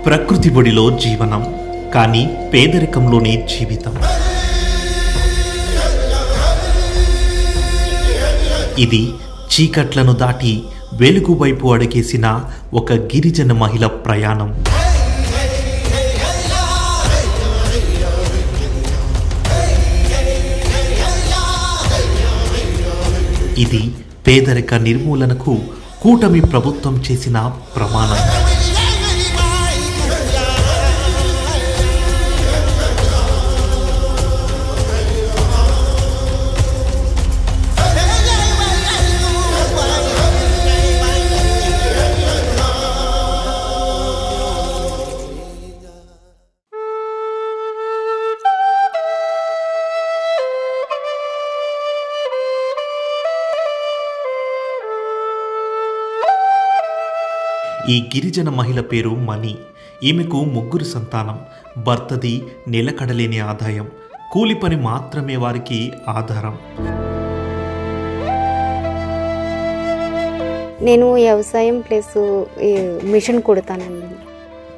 ప్రకృతి ఒడిలో జీవనం, కానీ పేదరికంలోనే జీవితం. ఇది చీకట్లను దాటి వెలుగు వైపు అడుగేసిన ఒక గిరిజన మహిళ ప్రయాణం. ఇది పేదరిక నిర్మూలనకు కూటమి ప్రభుత్వం చేసిన ప్రమాణం. ఈ గిరిజన మహిళ పేరు మణి. ఈమెకు 3 సంతానం. భర్తది నిలకడలేని ఆదాయం. కూలి పని మాత్రమే వారికి ఆధారం. నేను వ్యవసాయం ప్లస్ మిషన్ కుడతానండి.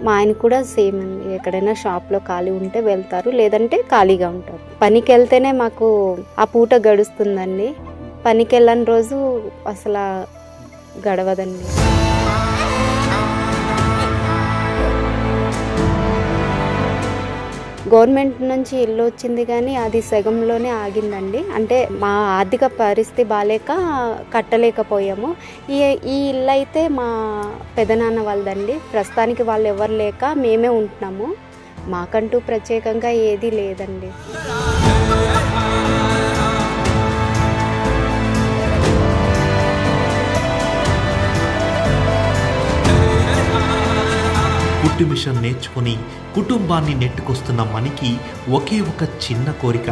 మా ఆయన కూడా సేమ్ అండి. ఎక్కడైనా షాప్లో ఖాళీ ఉంటే వెళ్తారు, లేదంటే ఖాళీగా ఉంటారు. పనికి వెళ్తేనే మాకు ఆ పూట గడుస్తుందండి. పనికి వెళ్ళని రోజు అసలు గడవదండి. గవర్నమెంట్ నుంచి ఇల్లు వచ్చింది, కానీ అది సగంలోనే ఆగిందండి. అంటే మా ఆర్థిక పరిస్థితి బాగాలేక కట్టలేకపోయాము. ఈ ఇల్లు అయితే మా పెదనాన్న వాళ్ళదండి. ప్రస్తుతానికి వాళ్ళు ఎవరు లేక మేమే ఉంటున్నాము. మాకంటూ ప్రత్యేకంగా ఏదీ లేదండి. కుట్టు మిషన్ నేర్చుకుని కుటుంబాన్ని నెట్టుకొస్తున్న మణికి ఒకే ఒక చిన్న కోరిక,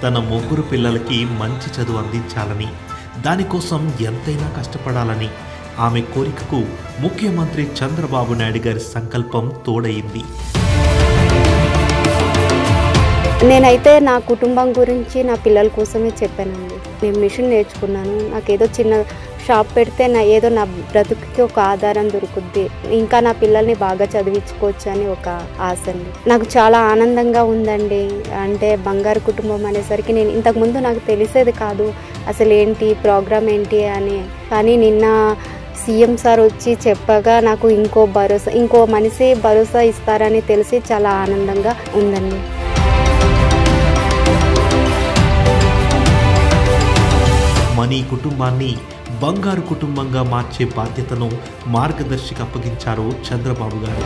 తన 3 పిల్లలకి మంచి చదువు అందించాలని, దానికోసం ఎంతైనా కష్టపడాలని. ఆమె కోరికకు ముఖ్యమంత్రి చంద్రబాబు నాయుడు గారి సంకల్పం తోడయింది. నేనైతే నా కుటుంబం గురించి నా పిల్లల కోసమే చెప్పానండి. నేను మిషన్ నేర్చుకున్నాను. నాకేదో చిన్న షాప్ పెడితే ఏదో నా బ్రతుకుకి ఒక ఆధారం దొరుకుద్ది, ఇంకా నా పిల్లల్ని బాగా చదివించుకోవచ్చు అని ఒక ఆశ అండి. నాకు చాలా ఆనందంగా ఉందండి. అంటే బంగారు కుటుంబం అనేసరికి నేను ఇంతకుముందు నాకు తెలిసేది కాదు అసలు ఏంటి ప్రోగ్రామ్ ఏంటి అని. కానీ నిన్న సీఎం సార్ వచ్చి చెప్పగా నాకు ఇంకో మనిషి భరోసా ఇస్తారని తెలిసి చాలా ఆనందంగా ఉందండి. మణి కుటుంబాన్ని బంగారు కుటుంబంగా మార్చే బాధ్యతను మార్గదర్శికి అప్పగించారు చంద్రబాబు గారు.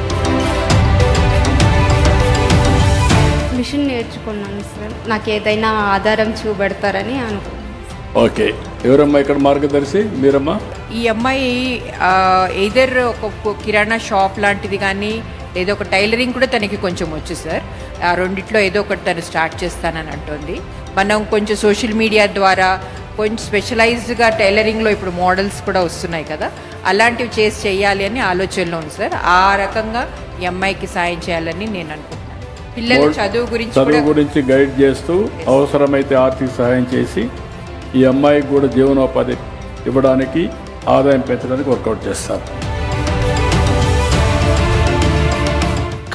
మిషన్ నేర్చుకున్నాను సార్. నాకు ఏదైనా ఆధారం చూపెడతారని అనుకున్నాను. ఓకే, ఎవరమ్మా ఇక్కడ మార్గదర్శి? మీరమ్మా? ఈ అమ్మాయి ఎయిదర్ ఒక కిరాణా షాప్ లాంటిది కానీ ఏదో ఒక టైలరింగ్ కూడా తనకి కొంచెం వచ్చు సార్. ఆ రెండిట్లో ఏదో ఒకటి తను స్టార్ట్ చేస్తానని అంటుంది. మనం కొంచెం సోషల్ మీడియా ద్వారా కొంచెం స్పెషలైజ్డ్గా టైలరింగ్లో ఇప్పుడు మోడల్స్ కూడా వస్తున్నాయి కదా, అలాంటివి చేసి చేయాలి అని ఆలోచనలో ఉంది సార్. ఆ రకంగా ఈ అమ్మాయికి సాయం చేయాలని నేను అనుకుంటున్నాను. పిల్లల చదువు గురించి గైడ్ చేస్తూ అవసరమైతే ఆర్థిక సహాయం చేసి ఈ అమ్మాయికి కూడా జీవనోపాధి ఇవ్వడానికి, ఆదాయం పెంచడానికి వర్కౌట్ చేస్తారు.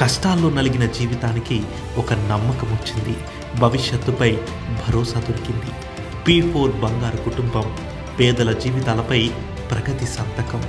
కష్టాల్లో నలిగిన జీవితానికి ఒక నమ్మకం వచ్చింది. భవిష్యత్తుపై భరోసా దొరికింది. P4 బంగారు కుటుంబం పేదల జీవితాలపై ప్రగతి సంతకం.